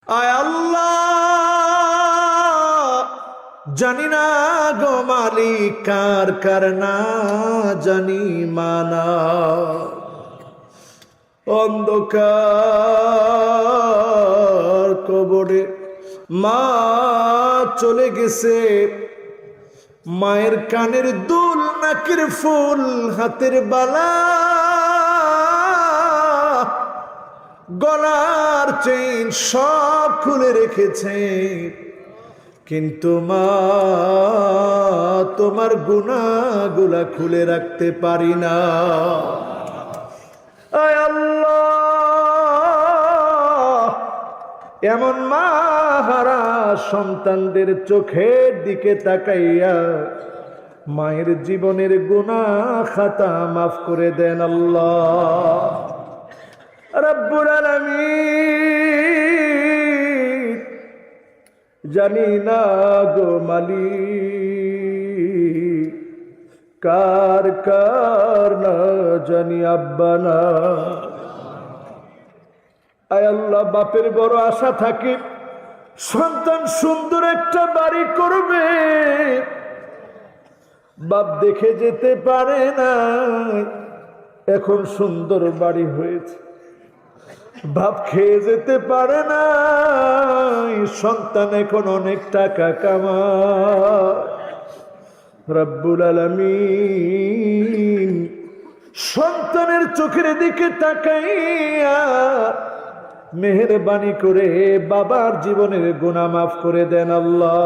আয় আল্লাহ, জানি না গো মালিক কার কার না জানি মানা, অন্ধকার কবরে মা চলে গেছে। মায়ের কানের দুল, নাকের ফুল, হাতের বালা, গলার চেইন সব খুলে রেখেছে, কিন্তু মা তোমার গুনাহগুলা খুলে রাখতে পারি না। আয় আল্লাহ, এমন মা হারা সন্তানদের চোখের দিকে তাকাইয়া মায়ের জীবনের গুনাহ খাতা মাফ করে দেন আল্লাহ রব্বুল আলামিন। জানি না গো মালিক কার কার না জানি আব্বা না। আয় আল্লাহ, বাপের বড় আশা থাকে সন্তান সুন্দর একটা বাড়ি করবে, বাপ দেখে যেতে পারে না, এখন সুন্দর বাড়ি হয়েছে। বাপ খেয়ে যেতে পারে না, সন্তান এখন অনেক টাকা কামায়। রব্বুল আলামিন সন্তানের চোখের দিকে তাকাইয়া মেহেরবানি করে বাবার জীবনের গুনাহ মাফ করে দেন আল্লাহ।